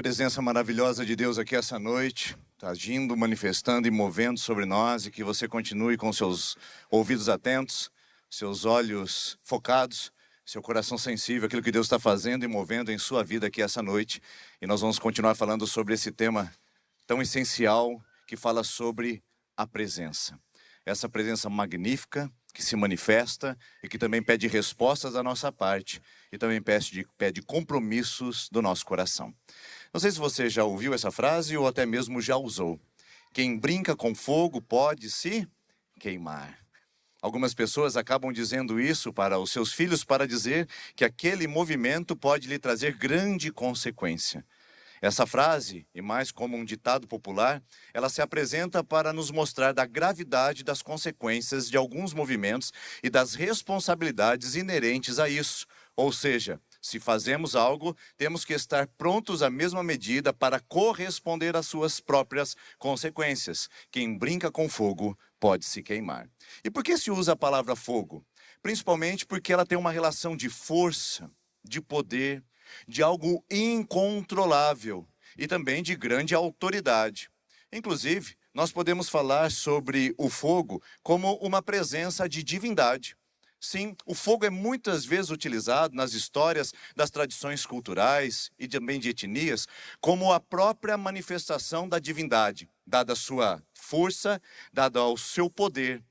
Presença maravilhosa de Deus aqui essa noite, está agindo, manifestando e movendo sobre nós, e que você continue com seus ouvidos atentos, seus olhos focados, seu coração sensível, aquilo que Deus está fazendo e movendo em sua vida aqui essa noite. E nós vamos continuar falando sobre esse tema tão essencial que fala sobre a presença. Essa presença magnífica que se manifesta e que também pede respostas da nossa parte e também pede compromissos do nosso coração. Não sei se você já ouviu essa frase ou até mesmo já usou. Quem brinca com fogo pode se queimar. Algumas pessoas acabam dizendo isso para os seus filhos para dizer que aquele movimento pode lhe trazer grande consequência. Essa frase, e mais como um ditado popular, ela se apresenta para nos mostrar da gravidade das consequências de alguns movimentos e das responsabilidades inerentes a isso. Ou seja, se fazemos algo, temos que estar prontos à mesma medida para corresponder às suas próprias consequências. Quem brinca com fogo pode se queimar. E por que se usa a palavra fogo? Principalmente porque ela tem uma relação de força, de poder, de algo incontrolável e também de grande autoridade. Inclusive, nós podemos falar sobre o fogo como uma presença de divindade. Sim, o fogo é muitas vezes utilizado nas histórias das tradições culturais e também de etnias como a própria manifestação da divindade, dada a sua força, dada ao seu poder.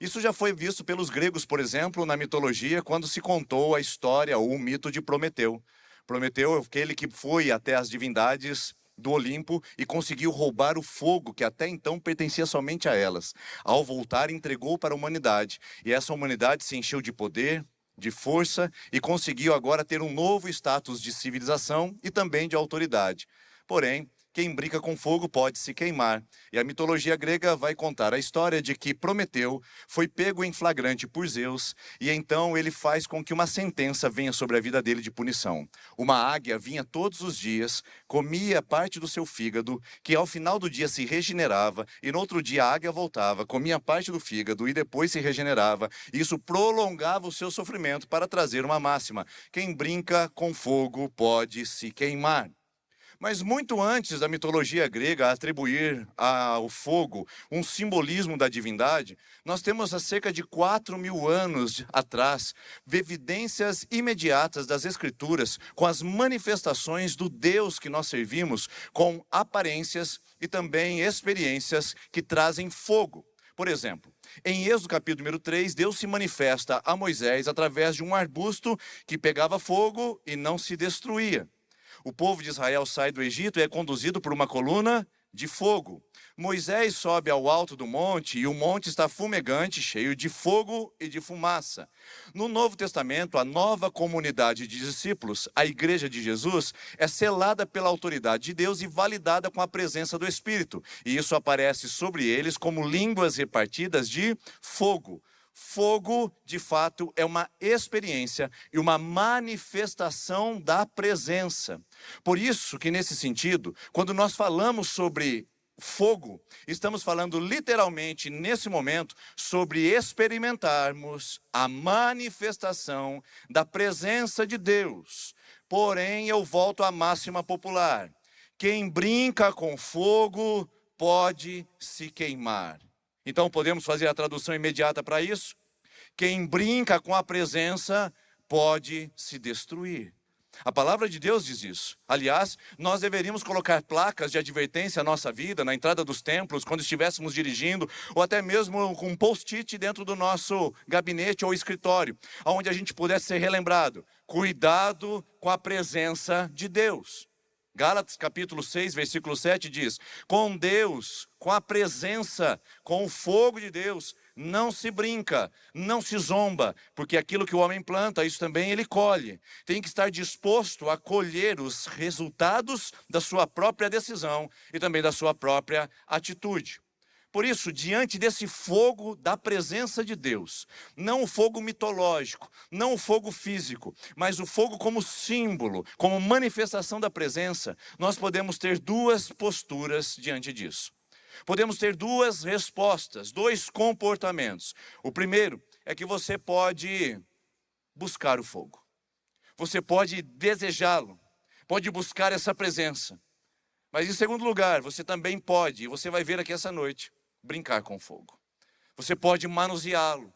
Isso já foi visto pelos gregos, por exemplo, na mitologia, quando se contou a história ou o mito de Prometeu. Prometeu é aquele que foi até as divindades do Olimpo e conseguiu roubar o fogo que até então pertencia somente a elas. Ao voltar, entregou para a humanidade. E essa humanidade se encheu de poder, de força e conseguiu agora ter um novo status de civilização e também de autoridade. Porém, quem brinca com fogo pode se queimar. E a mitologia grega vai contar a história de que Prometeu foi pego em flagrante por Zeus e então ele faz com que uma sentença venha sobre a vida dele de punição. Uma águia vinha todos os dias, comia parte do seu fígado, que ao final do dia se regenerava, e no outro dia a águia voltava, comia parte do fígado e depois se regenerava. Isso prolongava o seu sofrimento para trazer uma máxima: quem brinca com fogo pode se queimar. Mas muito antes da mitologia grega atribuir ao fogo um simbolismo da divindade, nós temos há cerca de 4.000 anos atrás evidências imediatas das Escrituras com as manifestações do Deus que nós servimos, com aparências e também experiências que trazem fogo. Por exemplo, em Êxodo capítulo número 3, Deus se manifesta a Moisés através de um arbusto que pegava fogo e não se destruía. O povo de Israel sai do Egito e é conduzido por uma coluna de fogo. Moisés sobe ao alto do monte e o monte está fumegante, cheio de fogo e de fumaça. No Novo Testamento, a nova comunidade de discípulos, a Igreja de Jesus, é selada pela autoridade de Deus e validada com a presença do Espírito. E isso aparece sobre eles como línguas repartidas de fogo. Fogo, de fato, é uma experiência e uma manifestação da presença. Por isso que, nesse sentido, quando nós falamos sobre fogo, estamos falando literalmente, nesse momento, sobre experimentarmos a manifestação da presença de Deus. Porém, eu volto à máxima popular: quem brinca com fogo pode se queimar. Então podemos fazer a tradução imediata para isso? Quem brinca com a presença pode se destruir. A palavra de Deus diz isso. Aliás, nós deveríamos colocar placas de advertência à nossa vida, na entrada dos templos, quando estivéssemos dirigindo, ou até mesmo com um post-it dentro do nosso gabinete ou escritório, onde a gente pudesse ser relembrado: cuidado com a presença de Deus. Gálatas capítulo 6, versículo 7 diz: com Deus, com a presença, com o fogo de Deus, não se brinca, não se zomba, porque aquilo que o homem planta, isso também ele colhe. Tem que estar disposto a colher os resultados da sua própria decisão e também da sua própria atitude. Por isso, diante desse fogo da presença de Deus, não o fogo mitológico, não o fogo físico, mas o fogo como símbolo, como manifestação da presença, nós podemos ter duas posturas diante disso. Podemos ter duas respostas, dois comportamentos. O primeiro é que você pode buscar o fogo. Você pode desejá-lo, pode buscar essa presença. Mas em segundo lugar, você também pode, e você vai ver aqui essa noite, brincar com fogo. Você pode manuseá-lo,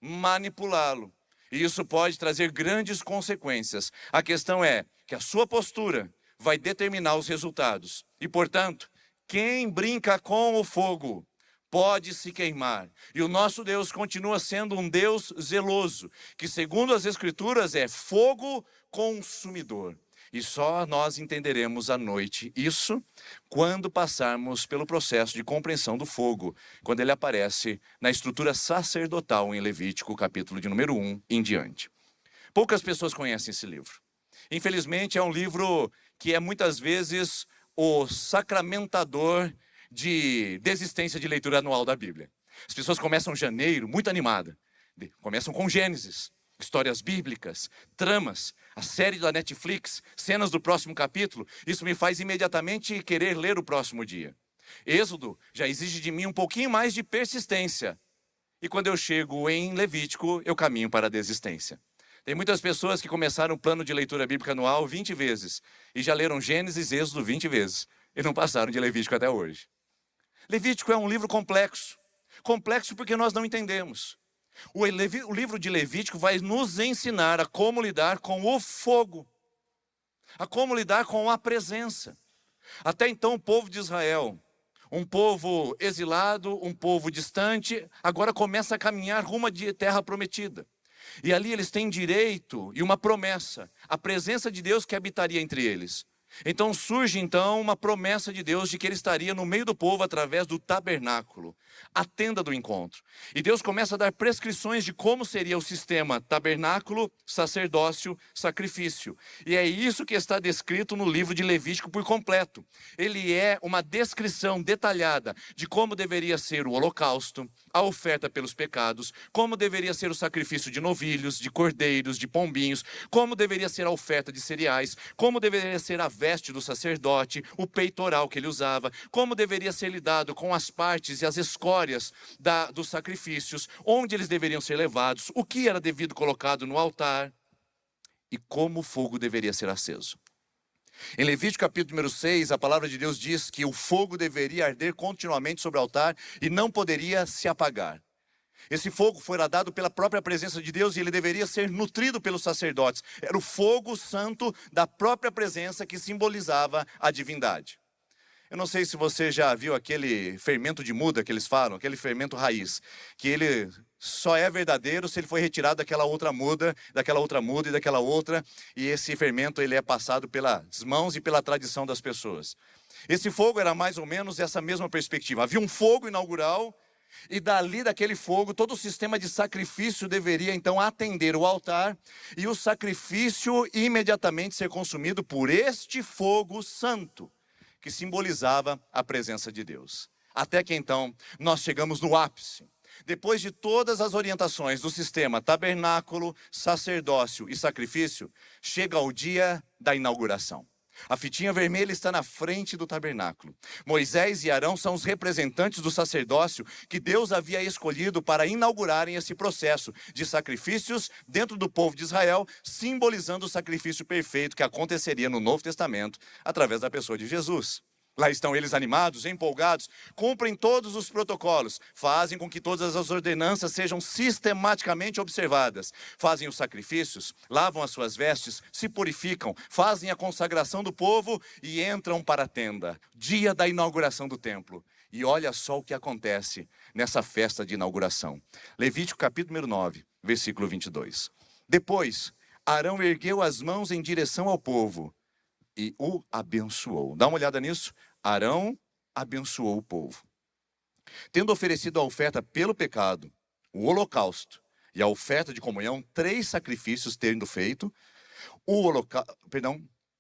manipulá-lo. E isso pode trazer grandes consequências. A questão é que a sua postura vai determinar os resultados. E, portanto, quem brinca com o fogo pode se queimar. E o nosso Deus continua sendo um Deus zeloso, que segundo as Escrituras é fogo consumidor. E só nós entenderemos à noite isso quando passarmos pelo processo de compreensão do fogo, quando ele aparece na estrutura sacerdotal em Levítico, capítulo de número 1 em diante. Poucas pessoas conhecem esse livro. Infelizmente, é um livro que é muitas vezes o sacramentador de desistência de leitura anual da Bíblia. As pessoas começam em janeiro muito animadas, começam com Gênesis, histórias bíblicas, tramas, a série da Netflix, cenas do próximo capítulo. Isso me faz imediatamente querer ler o próximo dia. Êxodo já exige de mim um pouquinho mais de persistência. E quando eu chego em Levítico, eu caminho para a desistência. Tem muitas pessoas que começaram o plano de leitura bíblica anual 20 vezes. E já leram Gênesis e Êxodo 20 vezes. E não passaram de Levítico até hoje. Levítico é um livro complexo. Complexo porque nós não entendemos. O livro de Levítico vai nos ensinar a como lidar com o fogo, a como lidar com a presença. Até então o povo de Israel, um povo exilado, um povo distante, agora começa a caminhar rumo à terra prometida. E ali eles têm direito e uma promessa, a presença de Deus que habitaria entre eles. Então surge uma promessa de Deus de que ele estaria no meio do povo através do tabernáculo, a tenda do encontro. E Deus começa a dar prescrições de como seria o sistema tabernáculo, sacerdócio, sacrifício. E é isso que está descrito no livro de Levítico por completo. Ele é uma descrição detalhada de como deveria ser o holocausto, a oferta pelos pecados, como deveria ser o sacrifício de novilhos, de cordeiros, de pombinhos, como deveria ser a oferta de cereais, como deveria ser a veste do sacerdote, o peitoral que ele usava, como deveria ser lidado com as partes e as escórias dos sacrifícios, onde eles deveriam ser levados, o que era devido colocado no altar e como o fogo deveria ser aceso. Em Levítico capítulo número 6, a palavra de Deus diz que o fogo deveria arder continuamente sobre o altar e não poderia se apagar. Esse fogo foi dado pela própria presença de Deus e ele deveria ser nutrido pelos sacerdotes. Era o fogo santo da própria presença que simbolizava a divindade. Eu não sei se você já viu aquele fermento de muda que eles falam, aquele fermento raiz, que ele só é verdadeiro se ele foi retirado daquela outra muda e daquela outra, e esse fermento ele é passado pelas mãos e pela tradição das pessoas. Esse fogo era mais ou menos essa mesma perspectiva. Havia um fogo inaugural, e dali daquele fogo, todo o sistema de sacrifício deveria então atender o altar, e o sacrifício imediatamente ser consumido por este fogo santo, que simbolizava a presença de Deus. Até que então, nós chegamos no ápice. Depois de todas as orientações do sistema tabernáculo, sacerdócio e sacrifício, chega o dia da inauguração. A fitinha vermelha está na frente do tabernáculo. Moisés e Arão são os representantes do sacerdócio que Deus havia escolhido para inaugurarem esse processo de sacrifícios dentro do povo de Israel, simbolizando o sacrifício perfeito que aconteceria no Novo Testamento através da pessoa de Jesus. Lá estão eles animados, empolgados, cumprem todos os protocolos, fazem com que todas as ordenanças sejam sistematicamente observadas, fazem os sacrifícios, lavam as suas vestes, se purificam, fazem a consagração do povo e entram para a tenda, dia da inauguração do templo. E olha só o que acontece nessa festa de inauguração. Levítico capítulo número 9, versículo 22. Depois, Arão ergueu as mãos em direção ao povo e o abençoou. Dá uma olhada nisso. Arão abençoou o povo. Tendo oferecido a oferta pelo pecado, o holocausto e a oferta de comunhão, 3 sacrifícios tendo feito,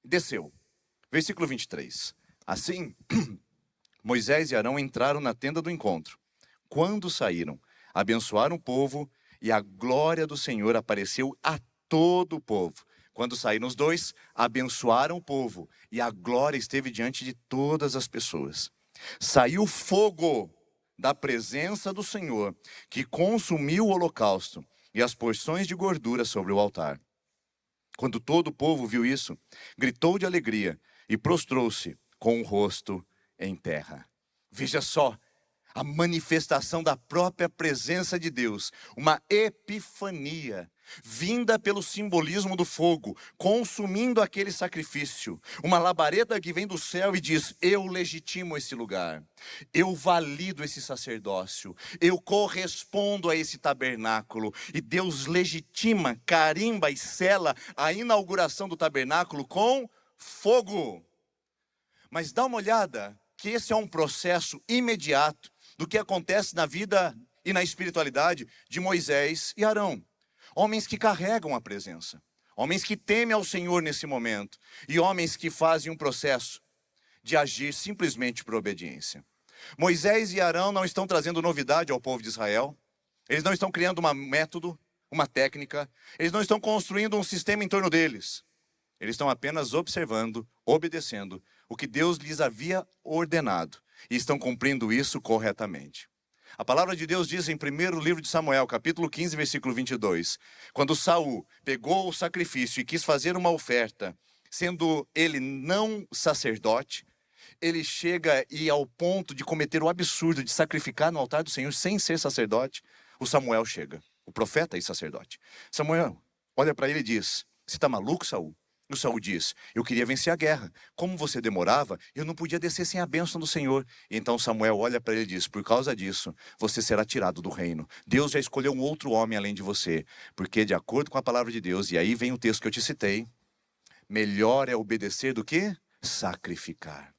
desceu. Versículo 23. Assim, Moisés e Arão entraram na tenda do encontro. Quando saíram, abençoaram o povo e a glória do Senhor apareceu a todo o povo. Quando saíram os dois, abençoaram o povo, e a glória esteve diante de todas as pessoas. Saiu fogo da presença do Senhor, que consumiu o holocausto e as porções de gordura sobre o altar. Quando todo o povo viu isso, gritou de alegria e prostrou-se com o rosto em terra. Veja só, a manifestação da própria presença de Deus, uma epifania, vinda pelo simbolismo do fogo, consumindo aquele sacrifício. Uma labareda que vem do céu e diz: eu legitimo esse lugar, eu valido esse sacerdócio, eu correspondo a esse tabernáculo. E Deus legitima, carimba e sela a inauguração do tabernáculo com fogo. Mas dá uma olhada, que esse é um processo imediato do que acontece na vida e na espiritualidade de Moisés e Arão. Homens que carregam a presença, homens que temem ao Senhor nesse momento, e homens que fazem um processo de agir simplesmente por obediência. Moisés e Arão não estão trazendo novidade ao povo de Israel, eles não estão criando um método, uma técnica, eles não estão construindo um sistema em torno deles. Eles estão apenas observando, obedecendo o que Deus lhes havia ordenado, e estão cumprindo isso corretamente. A palavra de Deus diz em primeiro livro de Samuel, capítulo 15, versículo 22, quando Saul pegou o sacrifício e quis fazer uma oferta, sendo ele não sacerdote, ele chega e ao ponto de cometer o absurdo de sacrificar no altar do Senhor sem ser sacerdote. O Samuel chega, o profeta e sacerdote. Samuel olha para ele e diz: você está maluco, Saul? O Saul diz: eu queria vencer a guerra. Como você demorava, eu não podia descer sem a bênção do Senhor. E então Samuel olha para ele e diz: por causa disso, você será tirado do reino. Deus já escolheu um outro homem além de você. Porque de acordo com a palavra de Deus, e aí vem o texto que eu te citei, melhor é obedecer do que sacrificar.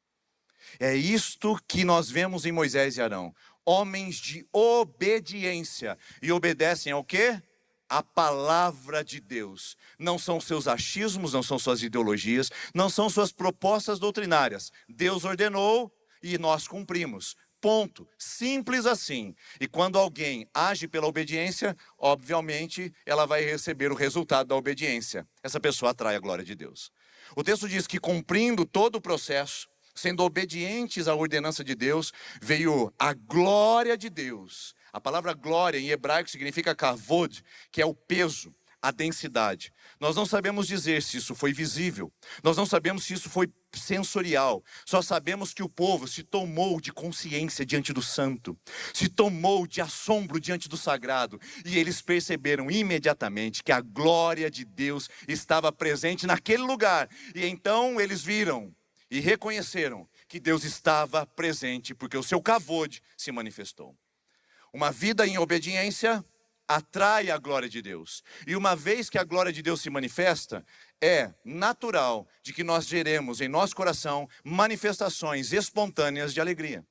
É isto que nós vemos em Moisés e Arão. Homens de obediência. E obedecem ao quê? A palavra de Deus. Não são seus achismos, não são suas ideologias, não são suas propostas doutrinárias. Deus ordenou e nós cumprimos. Ponto. Simples assim. E quando alguém age pela obediência, obviamente ela vai receber o resultado da obediência. Essa pessoa atrai a glória de Deus. O texto diz que cumprindo todo o processo, sendo obedientes à ordenança de Deus, veio a glória de Deus. A palavra glória em hebraico significa kavod, que é o peso, a densidade. Nós não sabemos dizer se isso foi visível, nós não sabemos se isso foi sensorial, só sabemos que o povo se tomou de consciência diante do santo, se tomou de assombro diante do sagrado, e eles perceberam imediatamente que a glória de Deus estava presente naquele lugar, e então eles viram e reconheceram que Deus estava presente, porque o seu kavod se manifestou. Uma vida em obediência atrai a glória de Deus. E uma vez que a glória de Deus se manifesta, é natural de que nós geremos em nosso coração manifestações espontâneas de alegria.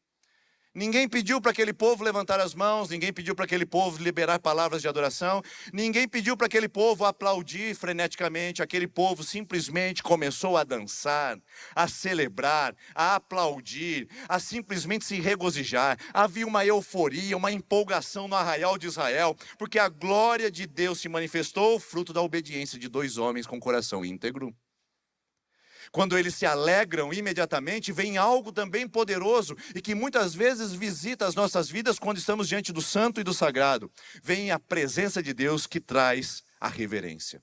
Ninguém pediu para aquele povo levantar as mãos, ninguém pediu para aquele povo liberar palavras de adoração, ninguém pediu para aquele povo aplaudir freneticamente, aquele povo simplesmente começou a dançar, a celebrar, a aplaudir, a simplesmente se regozijar. Havia uma euforia, uma empolgação no arraial de Israel, porque a glória de Deus se manifestou, fruto da obediência de dois homens com coração íntegro. Quando eles se alegram imediatamente, vem algo também poderoso e que muitas vezes visita as nossas vidas quando estamos diante do santo e do sagrado. Vem a presença de Deus que traz a reverência.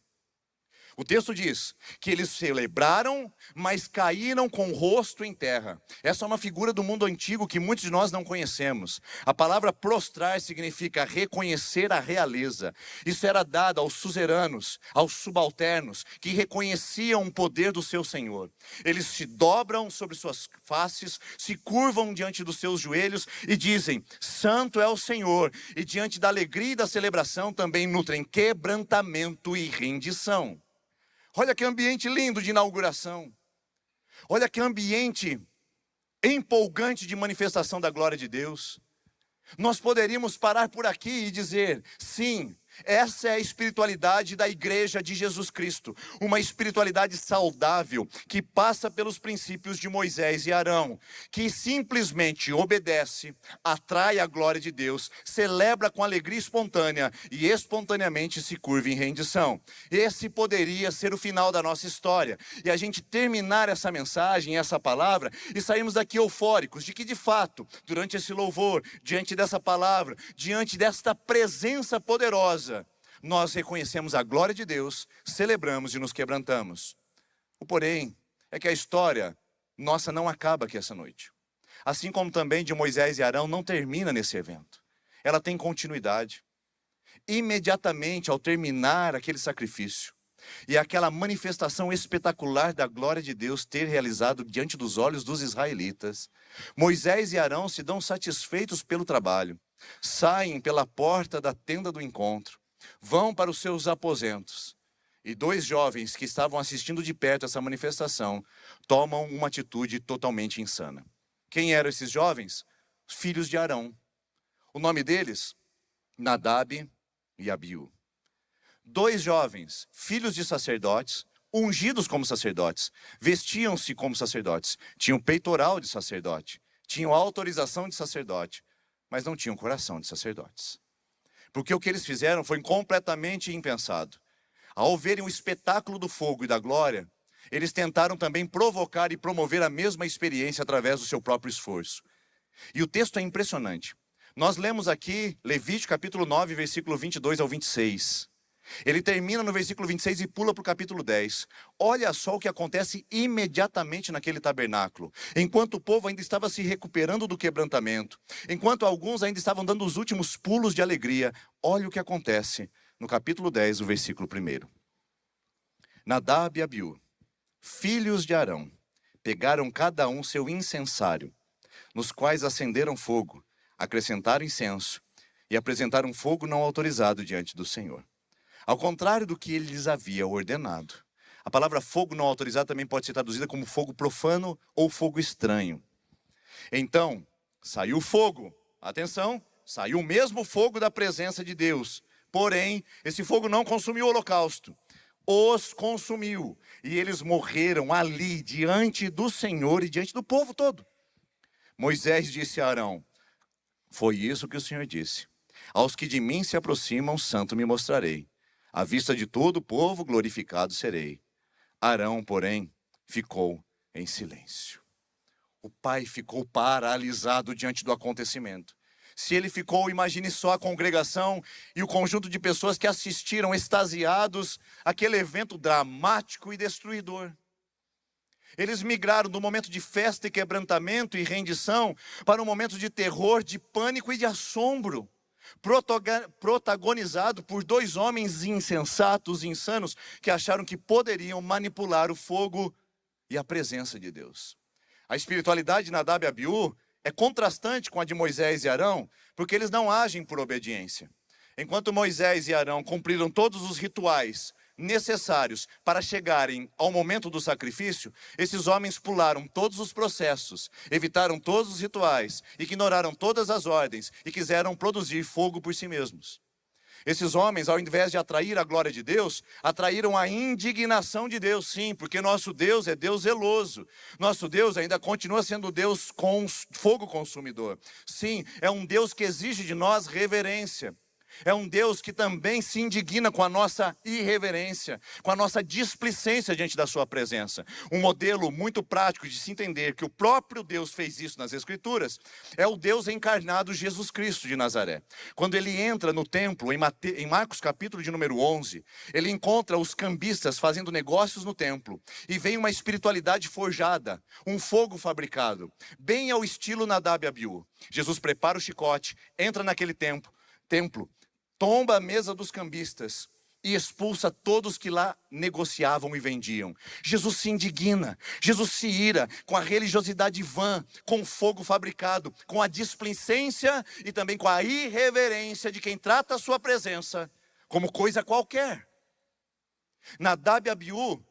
O texto diz que eles celebraram, mas caíram com o rosto em terra. Essa é uma figura do mundo antigo que muitos de nós não conhecemos. A palavra prostrar significa reconhecer a realeza. Isso era dado aos suzeranos, aos subalternos, que reconheciam o poder do seu Senhor. Eles se dobram sobre suas faces, se curvam diante dos seus joelhos e dizem: santo é o Senhor. E diante da alegria e da celebração também nutrem quebrantamento e rendição. Olha que ambiente lindo de inauguração. Olha que ambiente empolgante de manifestação da glória de Deus. Nós poderíamos parar por aqui e dizer: sim, essa é a espiritualidade da igreja de Jesus Cristo. Uma espiritualidade saudável, que passa pelos princípios de Moisés e Arão, que simplesmente obedece, atrai a glória de Deus, celebra com alegria espontânea e espontaneamente se curva em rendição. Esse poderia ser o final da nossa história. E a gente terminar essa mensagem, essa palavra, e sairmos daqui eufóricos, de que de fato, durante esse louvor, diante dessa palavra, diante desta presença poderosa, nós reconhecemos a glória de Deus, celebramos e nos quebrantamos. O porém é que a história nossa não acaba aqui essa noite. Assim como também de Moisés e Arão não termina nesse evento. Ela tem continuidade. Imediatamente ao terminar aquele sacrifício e aquela manifestação espetacular da glória de Deus ter realizado diante dos olhos dos israelitas, Moisés e Arão se dão satisfeitos pelo trabalho, saem pela porta da tenda do encontro, vão para os seus aposentos. E dois jovens que estavam assistindo de perto essa manifestação tomam uma atitude totalmente insana. Quem eram esses jovens? Os filhos de Arão. O nome deles? Nadab e Abiú. Dois jovens, filhos de sacerdotes, ungidos como sacerdotes, vestiam-se como sacerdotes, tinham peitoral de sacerdote, tinham autorização de sacerdote, mas não tinham coração de sacerdotes. Porque o que eles fizeram foi completamente impensado. Ao verem o espetáculo do fogo e da glória, eles tentaram também provocar e promover a mesma experiência através do seu próprio esforço. E o texto é impressionante. Nós lemos aqui Levítico capítulo 9, versículo 22 ao 26. Ele termina no versículo 26 e pula para o capítulo 10. Olha só o que acontece imediatamente naquele tabernáculo. Enquanto o povo ainda estava se recuperando do quebrantamento, enquanto alguns ainda estavam dando os últimos pulos de alegria, olha o que acontece no capítulo 10, o versículo 1. Nadab e Abiú, filhos de Arão, pegaram cada um seu incensário, nos quais acenderam fogo, acrescentaram incenso e apresentaram fogo não autorizado diante do Senhor. Ao contrário do que ele lhes havia ordenado. A palavra fogo não autorizado também pode ser traduzida como fogo profano ou fogo estranho. Então, saiu fogo. Atenção, saiu o mesmo fogo da presença de Deus. Porém, esse fogo não consumiu o holocausto. Os consumiu. E eles morreram ali diante do Senhor e diante do povo todo. Moisés disse a Arão: foi isso que o Senhor disse. Aos que de mim se aproximam, santo me mostrarei. À vista de todo o povo, glorificado serei. Arão, porém, ficou em silêncio. O pai ficou paralisado diante do acontecimento. Se ele ficou, imagine só a congregação e o conjunto de pessoas que assistiram extasiados àquele evento dramático e destruidor. Eles migraram do momento de festa e quebrantamento e rendição para um momento de terror, de pânico e de assombro, protagonizado por dois homens insensatos e insanos que acharam que poderiam manipular o fogo e a presença de Deus. A espiritualidade de Nadab e Abiú é contrastante com a de Moisés e Arão, porque eles não agem por obediência. Enquanto Moisés e Arão cumpriram todos os rituais necessários para chegarem ao momento do sacrifício, esses homens pularam todos os processos, evitaram todos os rituais, ignoraram todas as ordens e quiseram produzir fogo por si mesmos. Esses homens, ao invés de atrair a glória de Deus, atraíram a indignação de Deus, sim, porque nosso Deus é Deus zeloso. Nosso Deus ainda continua sendo Deus com fogo consumidor. Sim, é um Deus que exige de nós reverência. É um Deus que também se indigna com a nossa irreverência, com a nossa displicência diante da sua presença. Um modelo muito prático de se entender que o próprio Deus fez isso nas Escrituras é o Deus encarnado Jesus Cristo de Nazaré. Quando ele entra no templo, em Marcos capítulo de número 11, ele encontra os cambistas fazendo negócios no templo e vem uma espiritualidade forjada, um fogo fabricado, bem ao estilo Nadab e Abiú. Jesus prepara o chicote, entra naquele templo, tomba a mesa dos cambistas e expulsa todos que lá negociavam e vendiam. Jesus se indigna, Jesus se ira com a religiosidade vã, com o fogo fabricado, com a displicência e também com a irreverência de quem trata a sua presença como coisa qualquer. Nadab e Abiú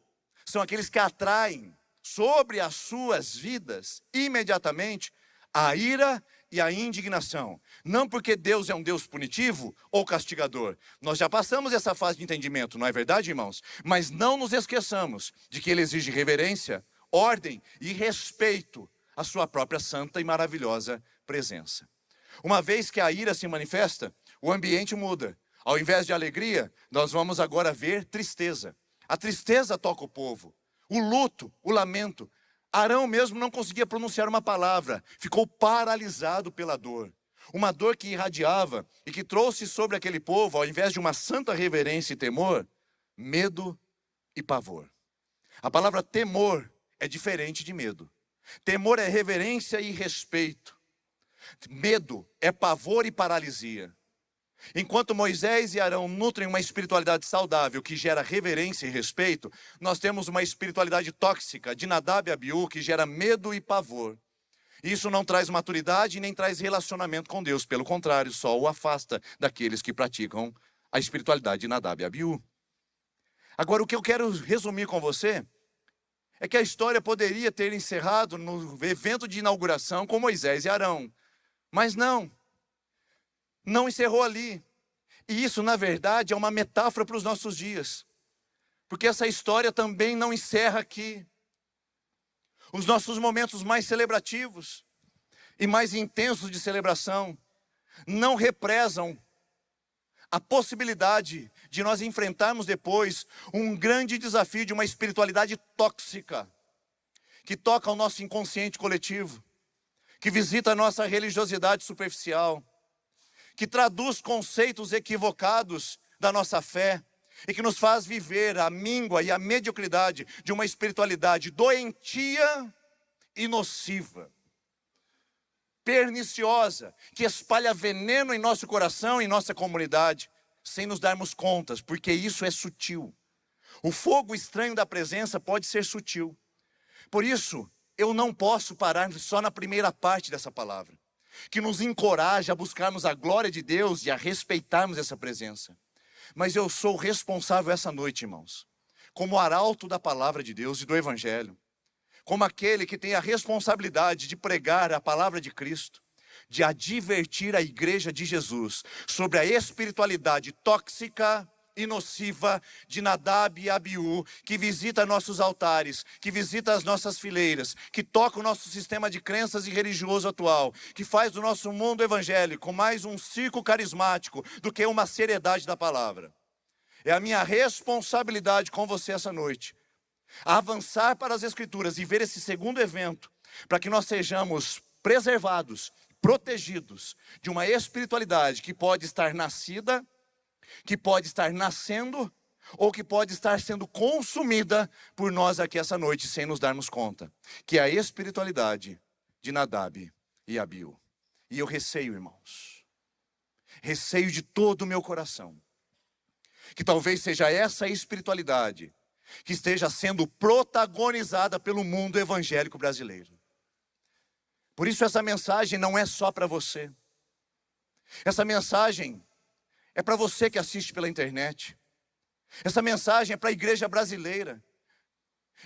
são aqueles que atraem sobre as suas vidas imediatamente a ira e a indignação. Não porque Deus é um Deus punitivo ou castigador. Nós já passamos essa fase de entendimento, não é verdade, irmãos? Mas não nos esqueçamos de que Ele exige reverência, ordem e respeito à sua própria santa e maravilhosa presença. Uma vez que a ira se manifesta, o ambiente muda. Ao invés de alegria, nós vamos agora ver tristeza. A tristeza toca o povo, o luto, o lamento. Arão mesmo não conseguia pronunciar uma palavra, ficou paralisado pela dor. Uma dor que irradiava e que trouxe sobre aquele povo, ao invés de uma santa reverência e temor, medo e pavor. A palavra temor é diferente de medo. Temor é reverência e respeito. Medo é pavor e paralisia. Enquanto Moisés e Arão nutrem uma espiritualidade saudável que gera reverência e respeito, nós temos uma espiritualidade tóxica de Nadab e Abiú que gera medo e pavor. Isso não traz maturidade nem traz relacionamento com Deus. Pelo contrário, só o afasta daqueles que praticam a espiritualidade de Nadab e Abiú. Agora, o que eu quero resumir com você é que a história poderia ter encerrado no evento de inauguração com Moisés e Arão. Mas não encerrou ali. E isso, na verdade, é uma metáfora para os nossos dias. Porque essa história também não encerra aqui. Os nossos momentos mais celebrativos e mais intensos de celebração não represam a possibilidade de nós enfrentarmos depois um grande desafio de uma espiritualidade tóxica, que toca o nosso inconsciente coletivo, que visita a nossa religiosidade superficial, que traduz conceitos equivocados da nossa fé e que nos faz viver a míngua e a mediocridade de uma espiritualidade doentia e nociva, perniciosa, que espalha veneno em nosso coração e em nossa comunidade, sem nos darmos contas, porque isso é sutil. O fogo estranho da presença pode ser sutil. Por isso, eu não posso parar só na primeira parte dessa palavra, que nos encoraja a buscarmos a glória de Deus e a respeitarmos essa presença. Mas eu sou responsável essa noite, irmãos, como arauto da palavra de Deus e do Evangelho, como aquele que tem a responsabilidade de pregar a palavra de Cristo, de advertir a igreja de Jesus sobre a espiritualidade tóxica e nociva de Nadab e Abiú, que visita nossos altares, que visita as nossas fileiras, que toca o nosso sistema de crenças e religioso atual, que faz do nosso mundo evangélico mais um circo carismático do que uma seriedade da palavra. É a minha responsabilidade com você essa noite, a avançar para as Escrituras e ver esse segundo evento, para que nós sejamos preservados, protegidos de uma espiritualidade que pode estar nascida, que pode estar nascendo, ou que pode estar sendo consumida por nós aqui essa noite, sem nos darmos conta, que é a espiritualidade de Nadab e Abiú. E eu receio, irmãos, receio de todo o meu coração, que talvez seja essa espiritualidade que esteja sendo protagonizada pelo mundo evangélico brasileiro. Por isso essa mensagem não é só para você. Essa mensagem é para você que assiste pela internet. Essa mensagem é para a igreja brasileira.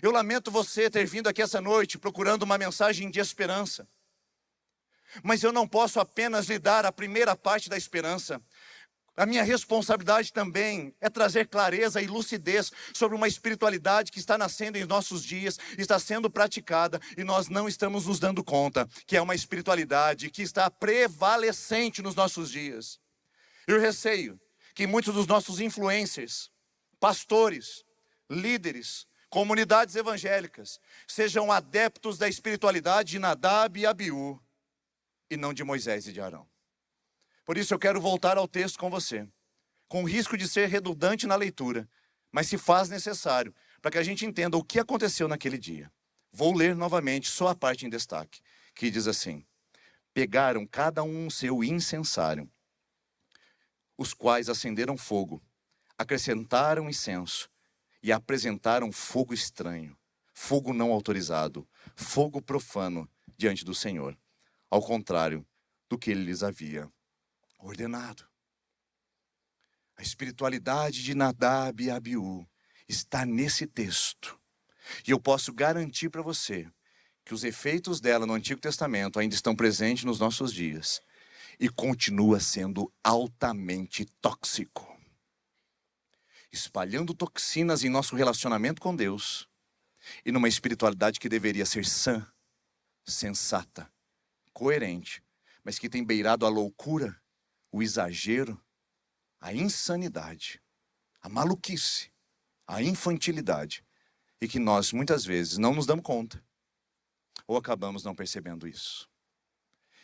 Eu lamento você ter vindo aqui essa noite procurando uma mensagem de esperança. Mas eu não posso apenas lhe dar a primeira parte da esperança. A minha responsabilidade também é trazer clareza e lucidez sobre uma espiritualidade que está nascendo em nossos dias, está sendo praticada e nós não estamos nos dando conta que é uma espiritualidade que está prevalecente nos nossos dias. Eu receio que muitos dos nossos influencers, pastores, líderes, comunidades evangélicas sejam adeptos da espiritualidade de Nadab e Abiú e não de Moisés e de Arão. Por isso eu quero voltar ao texto com você, com o risco de ser redundante na leitura, mas se faz necessário para que a gente entenda o que aconteceu naquele dia. Vou ler novamente só a parte em destaque, que diz assim: pegaram cada um seu incensário, os quais acenderam fogo, acrescentaram incenso e apresentaram fogo estranho, fogo não autorizado, fogo profano diante do Senhor, ao contrário do que ele lhes havia ordenado. A espiritualidade de Nadab e Abiú está nesse texto. E eu posso garantir para você que os efeitos dela no Antigo Testamento ainda estão presentes nos nossos dias. E continua sendo altamente tóxico, espalhando toxinas em nosso relacionamento com Deus e numa espiritualidade que deveria ser sã, sensata, coerente, mas que tem beirado a loucura, o exagero, a insanidade, a maluquice, a infantilidade, e que nós muitas vezes não nos damos conta ou acabamos não percebendo isso.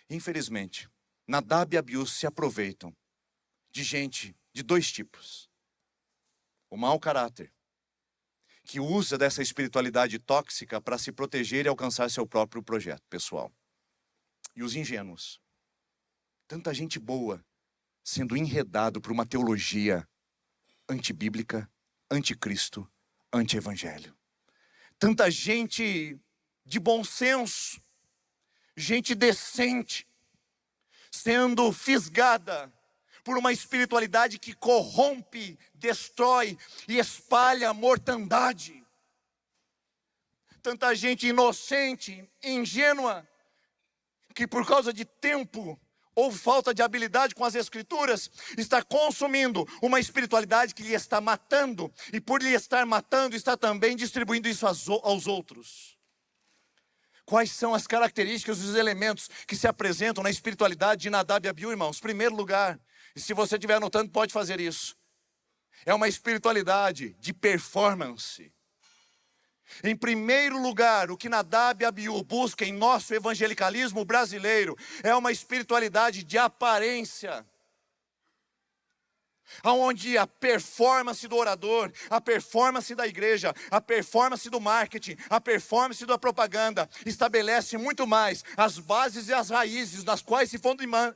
Infelizmente, Nadab e Abiú se aproveitam de gente de dois tipos: o mau caráter, que usa dessa espiritualidade tóxica para se proteger e alcançar seu próprio projeto pessoal. E os ingênuos. Tanta gente boa sendo enredado por uma teologia antibíblica, anticristo, anti-evangelho. Tanta gente de bom senso, gente decente, sendo fisgada por uma espiritualidade que corrompe, destrói e espalha a mortandade. Tanta gente inocente, ingênua, que por causa de tempo ou falta de habilidade com as escrituras, está consumindo uma espiritualidade que lhe está matando, e por lhe estar matando, está também distribuindo isso aos outros. Quais são as características e os elementos que se apresentam na espiritualidade de Nadab e Abiú, irmãos? Primeiro lugar, e se você estiver anotando, pode fazer isso, é uma espiritualidade de performance. Em primeiro lugar, o que Nadab e Abiú buscam em nosso evangelicalismo brasileiro é uma espiritualidade de aparência, onde a performance do orador, a performance da igreja, a performance do marketing, a performance da propaganda estabelece muito mais as bases e as raízes nas quais se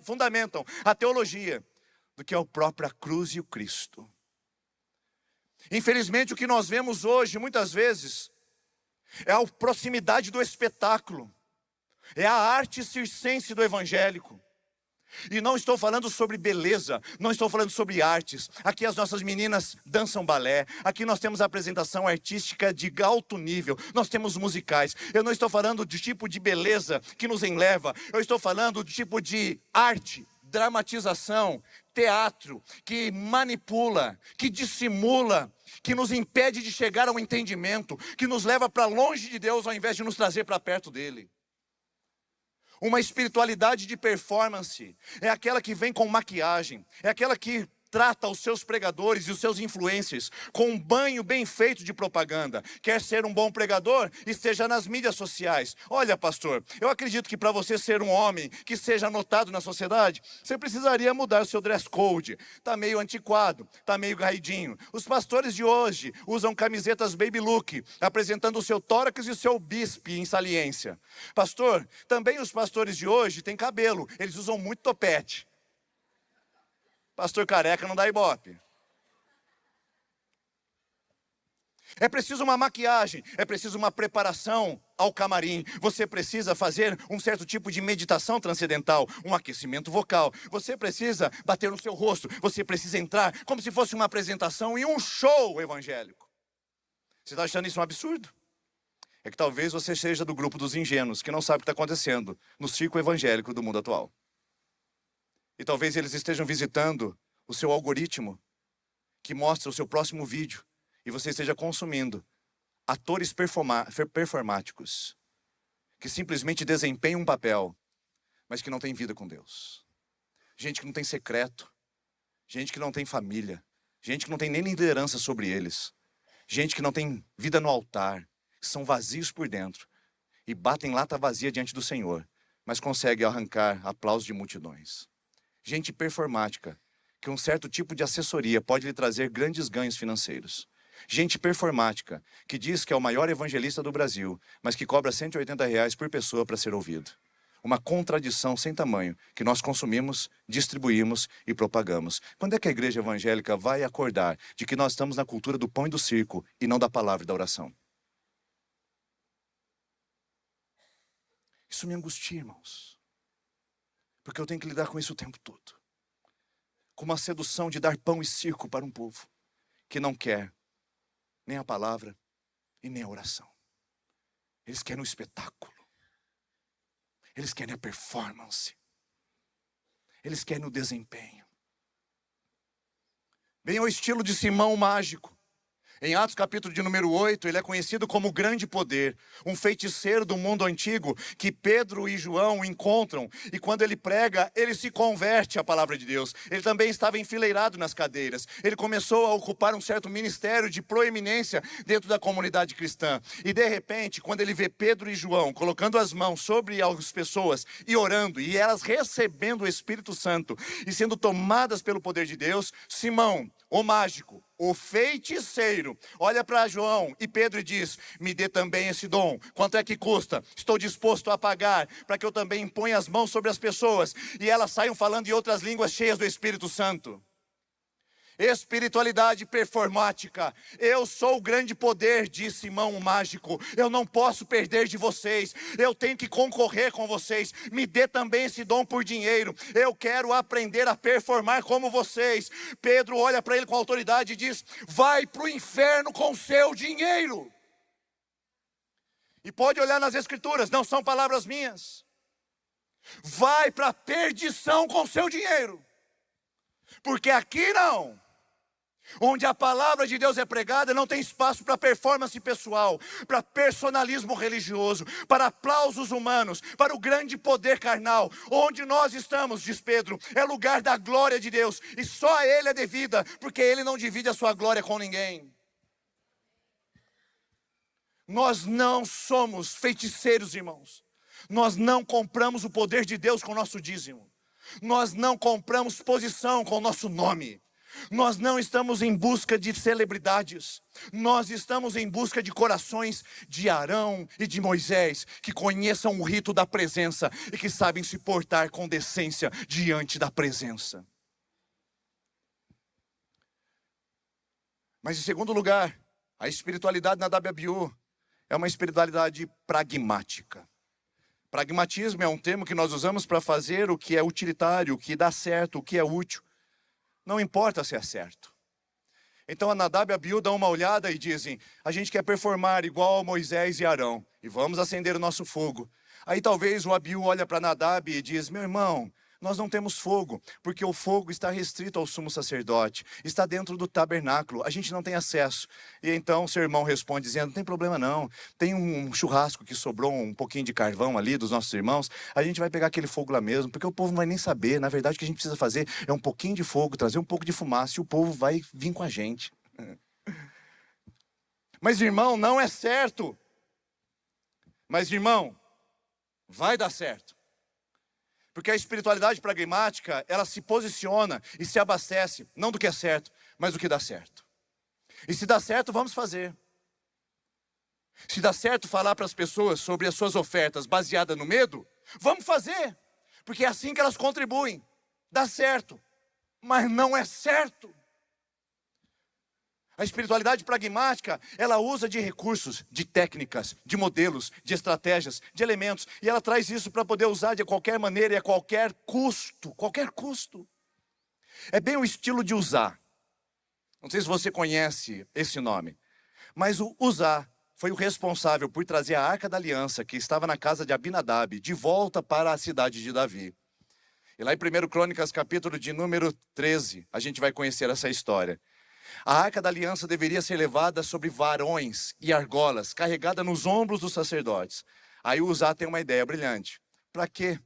fundamentam a teologia do que a própria cruz e o Cristo. Infelizmente, o que nós vemos hoje, muitas vezes, é a proximidade do espetáculo, é a arte circense do evangélico. E não estou falando sobre beleza, não estou falando sobre artes. Aqui as nossas meninas dançam balé, aqui nós temos apresentação artística de alto nível, nós temos musicais. Eu não estou falando do tipo de beleza que nos enleva, eu estou falando do tipo de arte, dramatização, teatro, que manipula, que dissimula, que nos impede de chegar ao entendimento, que nos leva para longe de Deus ao invés de nos trazer para perto dele. Uma espiritualidade de performance é aquela que vem com maquiagem, é aquela que trata os seus pregadores e os seus influencers com um banho bem feito de propaganda. Quer ser um bom pregador? Esteja nas mídias sociais. Olha, pastor, eu acredito que para você ser um homem que seja notado na sociedade, você precisaria mudar o seu dress code. Está meio antiquado, está meio gaidinho. Os pastores de hoje usam camisetas baby look, apresentando o seu tórax e o seu bispe em saliência. Pastor, também os pastores de hoje têm cabelo, eles usam muito topete. Pastor careca não dá ibope. É preciso uma maquiagem, é preciso uma preparação ao camarim. Você precisa fazer um certo tipo de meditação transcendental, um aquecimento vocal. Você precisa bater no seu rosto, você precisa entrar como se fosse uma apresentação e um show evangélico. Você está achando isso um absurdo? É que talvez você seja do grupo dos ingênuos, que não sabe o que está acontecendo no circo evangélico do mundo atual. E talvez eles estejam visitando o seu algoritmo, que mostra o seu próximo vídeo, e você esteja consumindo atores performáticos, que simplesmente desempenham um papel, mas que não tem vida com Deus. Gente que não tem secreto, gente que não tem família, gente que não tem nem liderança sobre eles, gente que não tem vida no altar, que são vazios por dentro, e batem lata vazia diante do Senhor, mas conseguem arrancar aplausos de multidões. Gente performática, que um certo tipo de assessoria pode lhe trazer grandes ganhos financeiros. Gente performática, que diz que é o maior evangelista do Brasil, mas que cobra R$180 por pessoa para ser ouvido. Uma contradição sem tamanho, que nós consumimos, distribuímos e propagamos. Quando é que a igreja evangélica vai acordar de que nós estamos na cultura do pão e do circo, e não da palavra e da oração? Isso me angustia, irmãos. Porque eu tenho que lidar com isso o tempo todo. Com uma sedução de dar pão e circo para um povo que não quer nem a palavra e nem a oração. Eles querem o espetáculo. Eles querem a performance. Eles querem o desempenho. Bem ao estilo de Simão o Mágico. Em Atos capítulo de número 8, ele é conhecido como grande poder, um feiticeiro do mundo antigo que Pedro e João encontram, e quando ele prega, ele se converte à palavra de Deus. Ele também estava enfileirado nas cadeiras, ele começou a ocupar um certo ministério de proeminência dentro da comunidade cristã, e de repente, quando ele vê Pedro e João colocando as mãos sobre as pessoas e orando, e elas recebendo o Espírito Santo e sendo tomadas pelo poder de Deus, Simão, o mágico, o feiticeiro, olha para João e Pedro e diz: me dê também esse dom. Quanto é que custa? Estou disposto a pagar, para que eu também imponha as mãos sobre as pessoas e elas saiam falando em outras línguas cheias do Espírito Santo. Espiritualidade performática. Eu sou o grande poder, disse Simão o mágico. Eu não posso perder de vocês. Eu tenho que concorrer com vocês. Me dê também esse dom por dinheiro. Eu quero aprender a performar como vocês. Pedro olha para ele com autoridade e diz: vai para o inferno com seu dinheiro. E pode olhar nas escrituras, não são palavras minhas. Vai para a perdição com seu dinheiro. Porque aqui não. Onde a palavra de Deus é pregada, não tem espaço para performance pessoal, para personalismo religioso, para aplausos humanos, para o grande poder carnal. Onde nós estamos, diz Pedro, é lugar da glória de Deus, e só a Ele é devida, porque Ele não divide a sua glória com ninguém. Nós não somos feiticeiros, irmãos. Nós não compramos o poder de Deus com o nosso dízimo. Nós não compramos posição com o nosso nome. Nós não estamos em busca de celebridades. Nós estamos em busca de corações de Arão e de Moisés, que conheçam o rito da presença e que sabem se portar com decência diante da presença. Mas em segundo lugar, a espiritualidade Nadab e Abiú é uma espiritualidade pragmática. Pragmatismo é um termo que nós usamos para fazer o que é utilitário, o que dá certo, o que é útil. Não importa se é certo. Então a Nadab e Abiú dão uma olhada e dizem: a gente quer performar igual a Moisés e Arão, e vamos acender o nosso fogo. Aí talvez o Abiú olha para Nadab e diz: meu irmão, nós não temos fogo, porque o fogo está restrito ao sumo sacerdote, está dentro do tabernáculo, a gente não tem acesso. E então seu irmão responde dizendo: não tem problema não, tem um churrasco que sobrou um pouquinho de carvão ali dos nossos irmãos, a gente vai pegar aquele fogo lá mesmo, porque o povo não vai nem saber. Na verdade o que a gente precisa fazer é um pouquinho de fogo, trazer um pouco de fumaça, e o povo vai vir com a gente. Mas irmão, não é certo. Mas irmão, vai dar certo. Porque a espiritualidade pragmática, ela se posiciona e se abastece, não do que é certo, mas do que dá certo. E se dá certo, vamos fazer. Se dá certo falar para as pessoas sobre as suas ofertas baseada no medo, vamos fazer. Porque é assim que elas contribuem. Dá certo, mas não é certo. A espiritualidade pragmática, ela usa de recursos, de técnicas, de modelos, de estratégias, de elementos. E ela traz isso para poder usar de qualquer maneira e a qualquer custo. Qualquer custo. É bem o estilo de Uzá. Não sei se você conhece esse nome. Mas o Uzá foi o responsável por trazer a Arca da Aliança, que estava na casa de Abinadab, de volta para a cidade de Davi. E lá em 1 Crônicas, capítulo de número 13, a gente vai conhecer essa história. A Arca da Aliança deveria ser levada sobre varões e argolas, carregada nos ombros dos sacerdotes. Aí o Uzá tem uma ideia brilhante. Para quê?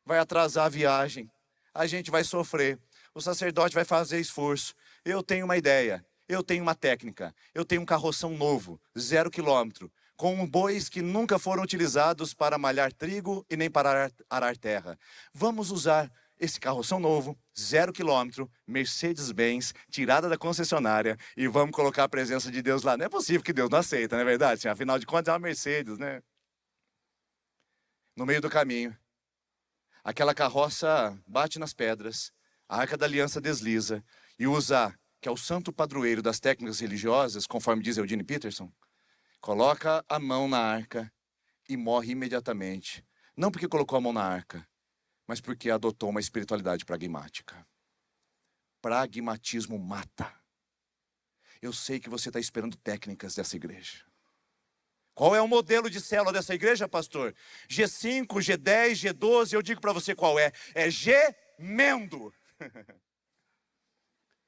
Vai atrasar a viagem. A gente vai sofrer. O sacerdote vai fazer esforço. Eu tenho uma ideia. Eu tenho uma técnica. Eu tenho um carroção novo, 0 quilômetro, com bois que nunca foram utilizados para malhar trigo e nem para arar terra. Vamos usar esse carroção novo, 0 quilômetro, Mercedes-Benz, tirada da concessionária, e vamos colocar a presença de Deus lá. Não é possível que Deus não aceita, não é verdade? Afinal de contas é uma Mercedes, né? No meio do caminho, aquela carroça bate nas pedras, a Arca da Aliança desliza, e Uzá, que é o santo padroeiro das técnicas religiosas, conforme diz Eugene Peterson, coloca a mão na arca e morre imediatamente. Não porque colocou a mão na arca, mas porque adotou uma espiritualidade pragmática. Pragmatismo mata. Eu sei que você está esperando técnicas dessa igreja. Qual é o modelo de célula dessa igreja, pastor? G5, G10, G12, eu digo para você qual é. É gemendo.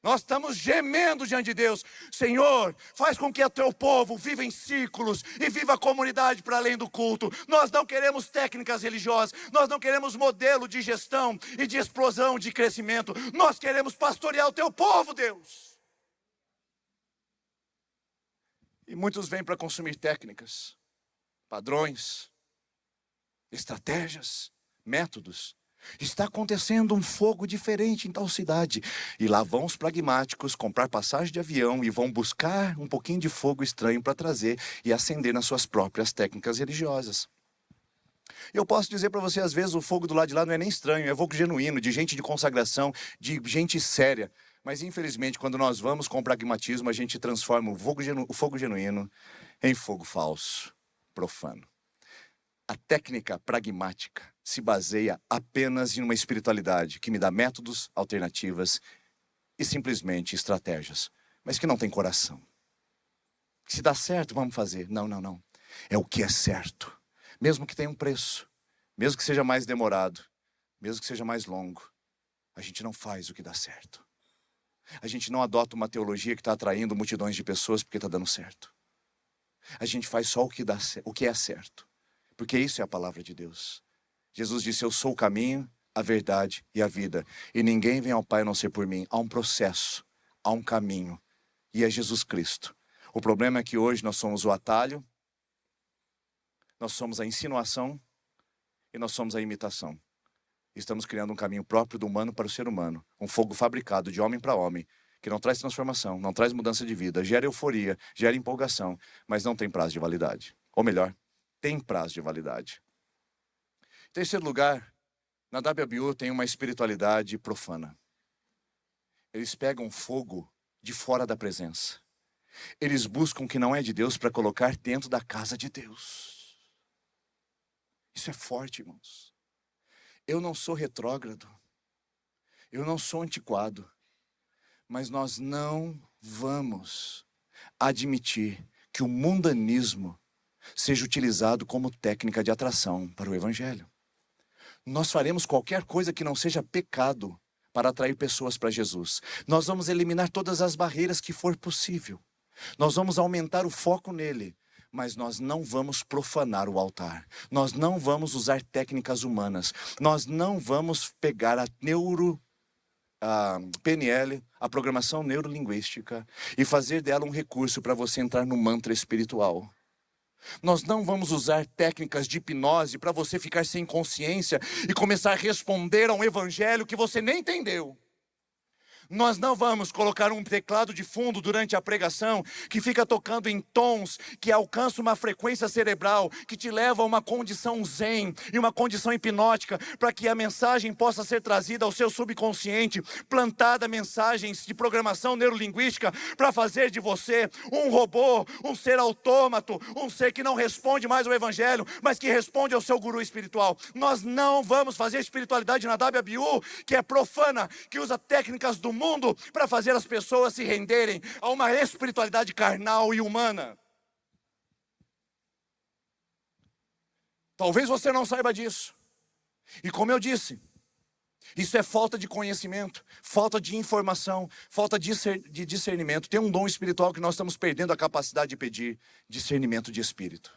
Nós estamos gemendo diante de Deus. Senhor, faz com que o teu povo viva em círculos e viva a comunidade para além do culto. Nós não queremos técnicas religiosas. Nós não queremos modelo de gestão e de explosão de crescimento. Nós queremos pastorear o teu povo, Deus. E muitos vêm para consumir técnicas, padrões, estratégias, métodos. Está acontecendo um fogo diferente em tal cidade. E lá vão os pragmáticos comprar passagem de avião e vão buscar um pouquinho de fogo estranho para trazer e acender nas suas próprias técnicas religiosas. Eu posso dizer para você, às vezes o fogo do lado de lá não é nem estranho, é fogo genuíno, de gente de consagração, de gente séria. Mas infelizmente, quando nós vamos com pragmatismo, a gente transforma o fogo genuíno em fogo falso, profano. A técnica pragmática se baseia apenas em uma espiritualidade que me dá métodos, alternativas e simplesmente estratégias, mas que não tem coração. Se dá certo, vamos fazer. Não, não, não. É o que é certo. Mesmo que tenha um preço, mesmo que seja mais demorado, mesmo que seja mais longo, a gente não faz o que dá certo. A gente não adota uma teologia que está atraindo multidões de pessoas porque está dando certo. A gente faz só o que é certo. Porque isso é a palavra de Deus. Jesus disse, eu sou o caminho, a verdade e a vida. E ninguém vem ao Pai a não ser por mim. Há um processo, há um caminho. E é Jesus Cristo. O problema é que hoje nós somos o atalho, nós somos a insinuação e nós somos a imitação. Estamos criando um caminho próprio do humano para o ser humano. Um fogo fabricado de homem para homem, que não traz transformação, não traz mudança de vida, gera euforia, gera empolgação, mas não tem prazo de validade. Ou melhor, tem prazo de validade. Em terceiro lugar, Nadab e Abiú tem uma espiritualidade profana. Eles pegam fogo de fora da presença. Eles buscam o que não é de Deus para colocar dentro da casa de Deus. Isso é forte, irmãos. Eu não sou retrógrado. Eu não sou antiquado. Mas nós não vamos admitir que o mundanismo seja utilizado como técnica de atração para o Evangelho. Nós faremos qualquer coisa que não seja pecado para atrair pessoas para Jesus. Nós vamos eliminar todas as barreiras que for possível. Nós vamos aumentar o foco nele, mas nós não vamos profanar o altar. Nós não vamos usar técnicas humanas. Nós não vamos pegar a PNL, a programação neurolinguística, e fazer dela um recurso para você entrar no mantra espiritual. Nós não vamos usar técnicas de hipnose para você ficar sem consciência e começar a responder a um evangelho que você nem entendeu. Nós não vamos colocar um teclado de fundo durante a pregação que fica tocando em tons que alcança uma frequência cerebral que te leva a uma condição zen e uma condição hipnótica para que a mensagem possa ser trazida ao seu subconsciente, plantada mensagens de programação neurolinguística para fazer de você um robô, um ser autômato, um ser que não responde mais ao evangelho, mas que responde ao seu guru espiritual. Nós não vamos fazer a espiritualidade de Nadab e Abiú, que é profana, que usa técnicas do mundo para fazer as pessoas se renderem a uma espiritualidade carnal e humana. Talvez você não saiba disso. E como eu disse, isso é falta de conhecimento, falta de informação, falta de discernimento. Tem um dom espiritual que nós estamos perdendo a capacidade de pedir: discernimento de espírito.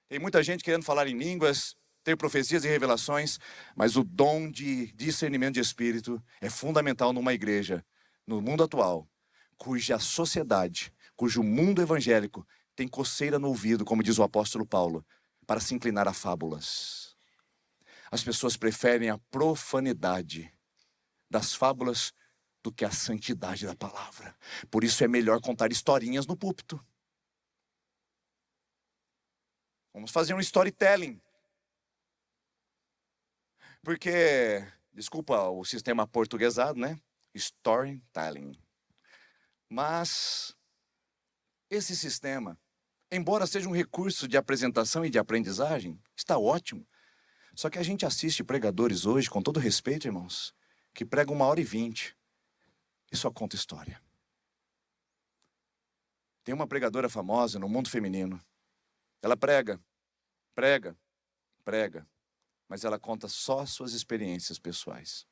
Tem muita gente querendo falar em línguas, ter profecias e revelações, mas o dom de discernimento de espírito é fundamental numa igreja, no mundo atual, cuja sociedade, cujo mundo evangélico tem coceira no ouvido, como diz o apóstolo Paulo, para se inclinar a fábulas. As pessoas preferem a profanidade das fábulas do que a santidade da palavra. Por isso é melhor contar historinhas no púlpito. Vamos fazer um storytelling. Porque, desculpa o sistema portuguesado, né? Storytelling. Mas esse sistema, embora seja um recurso de apresentação e de aprendizagem, está ótimo. Só que a gente assiste pregadores hoje, com todo respeito, irmãos, que pregam 1h20 e só conta história. Tem uma pregadora famosa no mundo feminino. Ela prega, mas ela conta só suas experiências pessoais.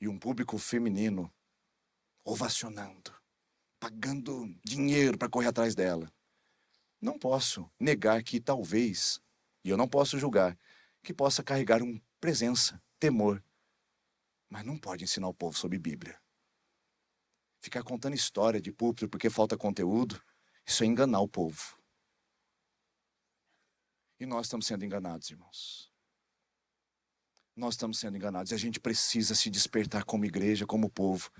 E um público feminino ovacionando, pagando dinheiro para correr atrás dela. Não posso negar que talvez, e eu não posso julgar, que possa carregar uma presença, temor, mas não pode ensinar o povo sobre Bíblia. Ficar contando história de púlpito porque falta conteúdo, isso é enganar o povo. E nós estamos sendo enganados, irmãos. nós estamos sendo enganados. E a gente precisa se despertar como igreja, como povo.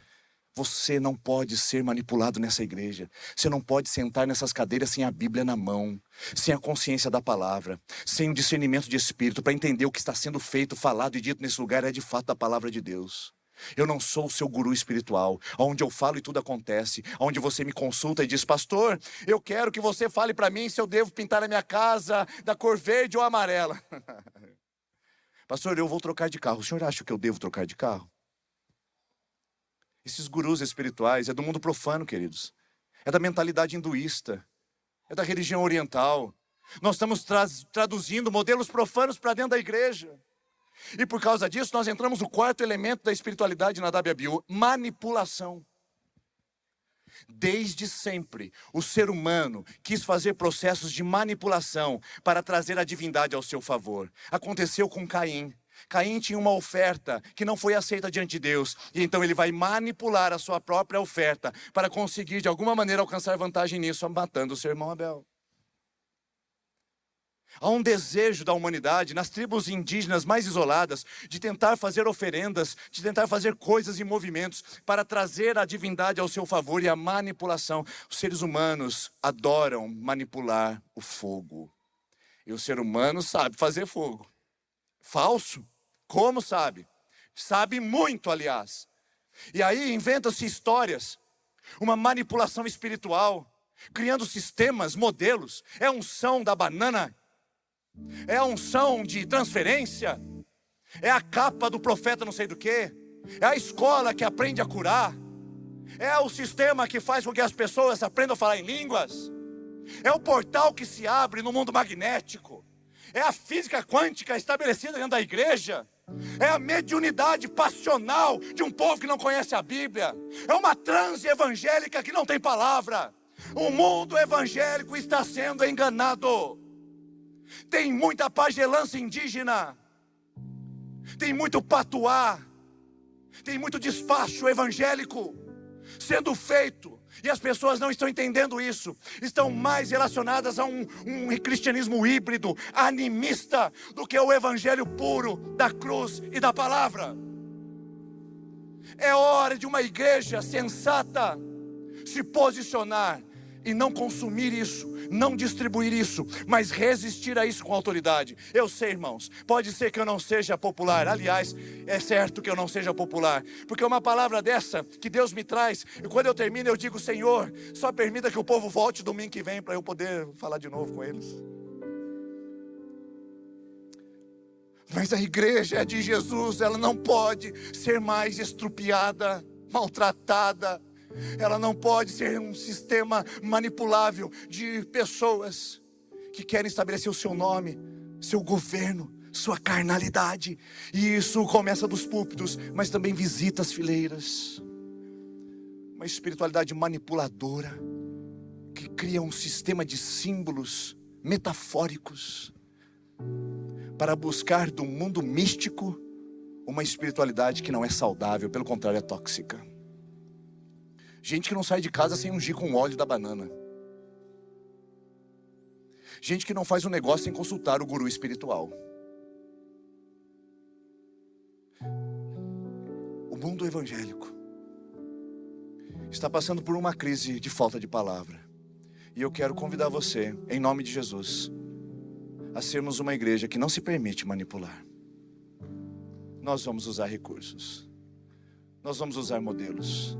Você não pode ser manipulado nessa igreja. Você não pode sentar nessas cadeiras sem a Bíblia na mão, sem a consciência da palavra, sem o discernimento de espírito, para entender o que está sendo feito, falado e dito nesse lugar é de fato a palavra de Deus. Eu não sou o seu guru espiritual, onde eu falo e tudo acontece, onde você me consulta e diz: pastor, eu quero que você fale para mim se eu devo pintar a minha casa da cor verde ou amarela. Pastor, eu vou trocar de carro. O senhor acha que eu devo trocar de carro? Esses gurus espirituais é do mundo profano, queridos. É da mentalidade hinduísta. É da religião oriental. Nós estamos traduzindo modelos profanos para dentro da igreja. E por causa disso, nós entramos no quarto elemento da espiritualidade na Nadab e Abiú: manipulação. Desde sempre, o ser humano quis fazer processos de manipulação para trazer a divindade ao seu favor. Aconteceu com Caim. Caim tinha uma oferta que não foi aceita diante de Deus, e então ele vai manipular a sua própria oferta para conseguir de alguma maneira alcançar vantagem nisso, matando o seu irmão Abel. Há um desejo da humanidade, nas tribos indígenas mais isoladas, de tentar fazer oferendas, de tentar fazer coisas e movimentos para trazer a divindade ao seu favor e a manipulação. Os seres humanos adoram manipular o fogo. E o ser humano sabe fazer fogo. Falso? Como sabe? Sabe muito, aliás. E aí inventam-se histórias, uma manipulação espiritual, criando sistemas, modelos. É a unção da banana. É a unção de transferência. É a capa do profeta não sei do que. É a escola que aprende a curar. É o sistema que faz com que as pessoas aprendam a falar em línguas. É o portal que se abre no mundo magnético. É a física quântica estabelecida dentro da igreja. É a mediunidade passional de um povo que não conhece a Bíblia. É uma transe evangélica que não tem palavra. O mundo evangélico está sendo enganado. Tem muita pagelança indígena, tem muito patuá, tem muito despacho evangélico sendo feito, e as pessoas não estão entendendo isso. Estão mais relacionadas a um cristianismo híbrido, animista, do que o evangelho puro da cruz e da palavra. É hora de uma igreja sensata se posicionar e não consumir isso, não distribuir isso, mas resistir a isso com autoridade. Eu sei, irmãos, pode ser que eu não seja popular. Aliás, é certo que eu não seja popular, porque uma palavra dessa que Deus me traz, e quando eu termino eu digo: Senhor, só permita que o povo volte domingo que vem para eu poder falar de novo com eles. Mas a igreja é de Jesus, ela não pode ser mais estrupiada, maltratada. Ela não pode ser um sistema manipulável de pessoas que querem estabelecer o seu nome, seu governo, sua carnalidade. E isso começa dos púlpitos, mas também visita as fileiras. Uma espiritualidade manipuladora, que cria um sistema de símbolos metafóricos para buscar do mundo místico uma espiritualidade que não é saudável, pelo contrário, é tóxica. Gente que não sai de casa sem ungir com o óleo da banana. Gente que não faz um negócio sem consultar o guru espiritual. O mundo evangélico está passando por uma crise de falta de palavra. E eu quero convidar você, em nome de Jesus, a sermos uma igreja que não se permite manipular. Nós vamos usar recursos. Nós vamos usar modelos.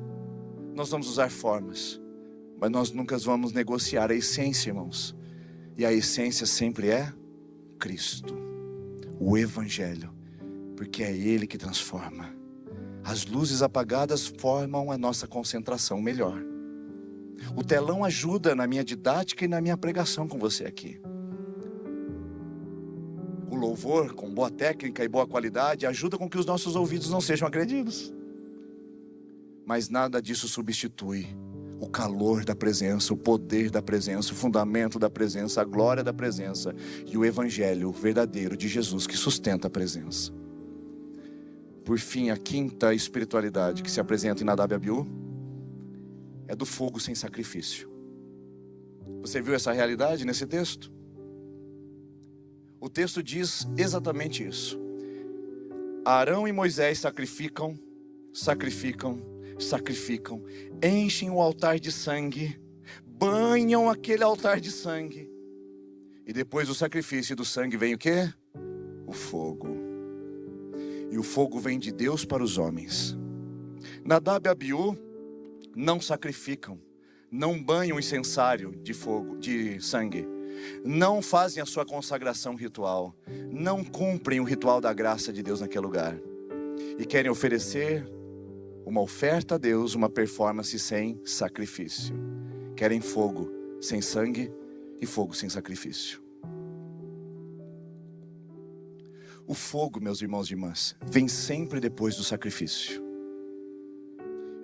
Nós vamos usar formas, mas nós nunca vamos negociar a essência, irmãos. E a essência sempre é Cristo, o Evangelho, porque é Ele que transforma. As luzes apagadas formam a nossa concentração melhor. O telão ajuda na minha didática e na minha pregação com você aqui. O louvor com boa técnica e boa qualidade ajuda com que os nossos ouvidos não sejam agredidos. Mas nada disso substitui o calor da presença, o poder da presença, o fundamento da presença, a glória da presença e o evangelho verdadeiro de Jesus que sustenta a presença. Por fim, a quinta espiritualidade que se apresenta em Nadab e Abiú é do fogo sem sacrifício. Você viu essa realidade nesse texto? O texto diz exatamente isso. Arão e Moisés sacrificam, enchem o altar de sangue, banham aquele altar de sangue, e depois do sacrifício e do sangue vem o quê? O fogo. E o fogo vem de Deus para os homens. Nadab e Abiú não sacrificam, não banham o incensário de fogo, de sangue, não fazem a sua consagração ritual, não cumprem o ritual da graça de Deus naquele lugar, e querem oferecer uma oferta a Deus, uma performance sem sacrifício. Querem fogo sem sangue e fogo sem sacrifício. O fogo, meus irmãos e irmãs, vem sempre depois do sacrifício.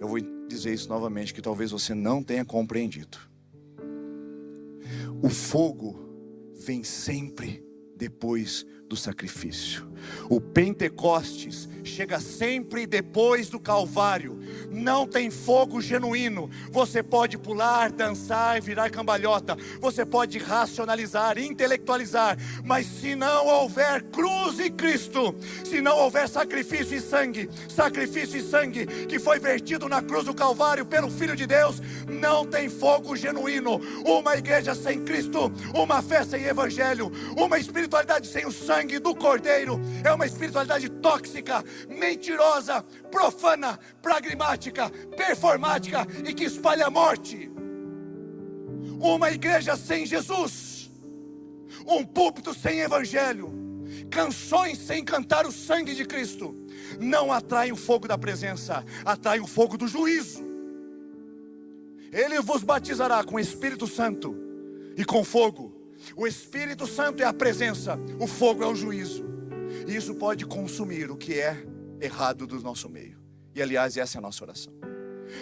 Eu vou dizer isso novamente, que talvez você não tenha compreendido. O fogo vem sempre depois do sacrifício. O Pentecostes chega sempre depois do Calvário. Não tem fogo genuíno. Você pode pular, dançar, virar cambalhota. Você pode racionalizar, intelectualizar. Mas se não houver cruz e Cristo, se não houver sacrifício e sangue que foi vertido na cruz do Calvário pelo Filho de Deus, não tem fogo genuíno. Uma igreja sem Cristo, uma fé sem Evangelho, uma espiritualidade sem o sangue do Cordeiro, é uma espiritualidade tóxica, mentirosa, profana, pragmática, performática e que espalha a morte. Uma igreja sem Jesus, um púlpito sem Evangelho, canções sem cantar o sangue de Cristo, não atraem o fogo da presença, atraem o fogo do juízo. Ele vos batizará com o Espírito Santo e com fogo. O Espírito Santo é a presença, o fogo é o juízo. E isso pode consumir o que é errado do nosso meio. E aliás, essa é a nossa oração.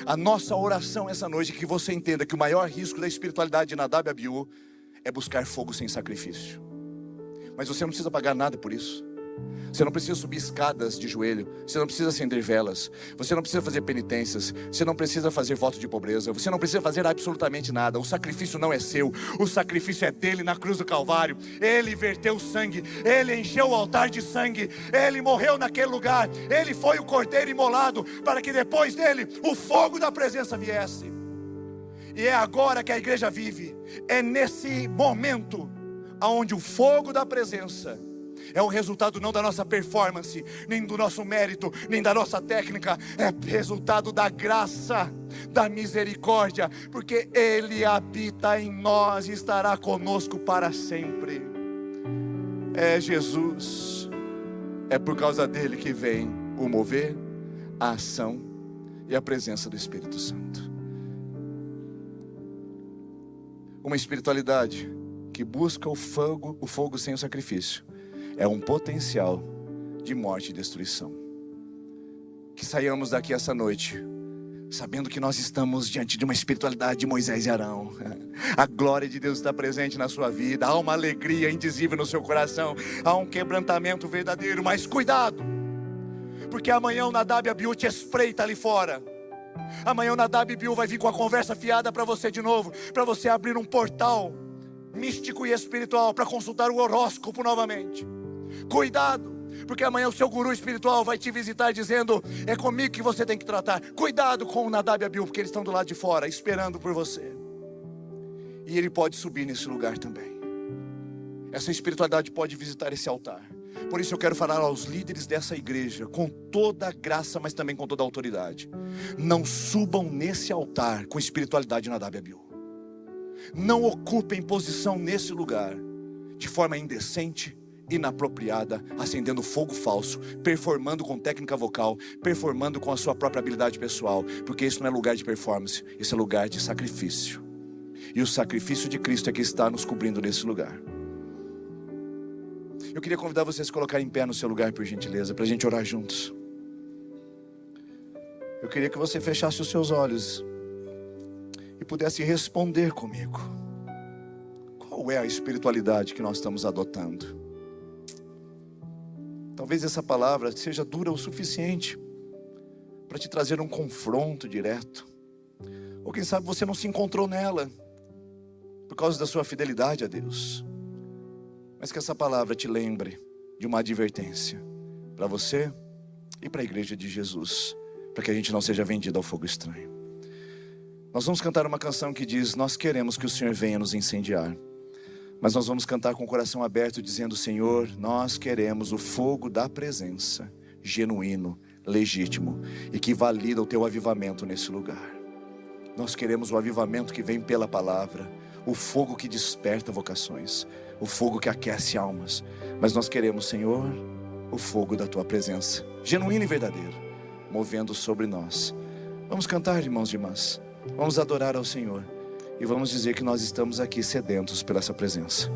A nossa oração essa noite é que você entenda que o maior risco da espiritualidade de Nadab e Abiú é buscar fogo sem sacrifício. Mas você não precisa pagar nada por isso. Você não precisa subir escadas de joelho. Você não precisa acender velas. Você não precisa fazer penitências. Você não precisa fazer voto de pobreza. Você não precisa fazer absolutamente nada. O sacrifício não é seu. O sacrifício é dele na cruz do Calvário. Ele verteu sangue. Ele encheu o altar de sangue. Ele morreu naquele lugar. Ele foi o cordeiro imolado para que depois dele o fogo da presença viesse. E é agora que a igreja vive. É nesse momento onde o fogo da presença é o resultado não da nossa performance, nem do nosso mérito, nem da nossa técnica. É resultado da graça, da misericórdia, porque Ele habita em nós e estará conosco para sempre. É Jesus. É por causa dele que vem o mover, a ação e a presença do Espírito Santo. Uma espiritualidade que busca o fogo sem o sacrifício é um potencial de morte e destruição. Que saiamos daqui essa noite sabendo que nós estamos diante de uma espiritualidade de Moisés e Arão. A glória de Deus está presente na sua vida. Há uma alegria indizível no seu coração. Há um quebrantamento verdadeiro. Mas cuidado, porque amanhã o Nadab e Abiú te espreita ali fora. Amanhã o Nadab e Abiú vai vir com a conversa fiada para você de novo, para você abrir um portal místico e espiritual, para consultar o horóscopo novamente. Cuidado, porque amanhã o seu guru espiritual vai te visitar dizendo: é comigo que você tem que tratar. Cuidado com o Nadab e Abiú, porque eles estão do lado de fora, esperando por você. E ele pode subir nesse lugar também. Essa espiritualidade pode visitar esse altar. Por isso eu quero falar aos líderes dessa igreja, com toda a graça, mas também com toda a autoridade: não subam nesse altar com espiritualidade de Nadab e Abiú. Não ocupem posição nesse lugar de forma indecente, inapropriada, acendendo fogo falso, performando com técnica vocal, performando com a sua própria habilidade pessoal, porque isso não é lugar de performance, isso é lugar de sacrifício. E o sacrifício de Cristo é que está nos cobrindo nesse lugar. Eu queria convidar vocês a se colocar em pé no seu lugar, por gentileza, para a gente orar juntos. Eu queria que você fechasse os seus olhos e pudesse responder comigo. Qual é a espiritualidade que nós estamos adotando? Talvez essa palavra seja dura o suficiente para te trazer um confronto direto. Ou quem sabe você não se encontrou nela por causa da sua fidelidade a Deus. Mas que essa palavra te lembre de uma advertência para você e para a igreja de Jesus, para que a gente não seja vendido ao fogo estranho. Nós vamos cantar uma canção que diz: nós queremos que o Senhor venha nos incendiar. Mas nós vamos cantar com o coração aberto, dizendo: Senhor, nós queremos o fogo da presença, genuíno, legítimo, e que valida o teu avivamento nesse lugar. Nós queremos o avivamento que vem pela palavra, o fogo que desperta vocações, o fogo que aquece almas. Mas nós queremos, Senhor, o fogo da tua presença, genuíno e verdadeiro, movendo sobre nós. Vamos cantar, irmãos e irmãs, vamos adorar ao Senhor e vamos dizer que nós estamos aqui sedentos por essa presença.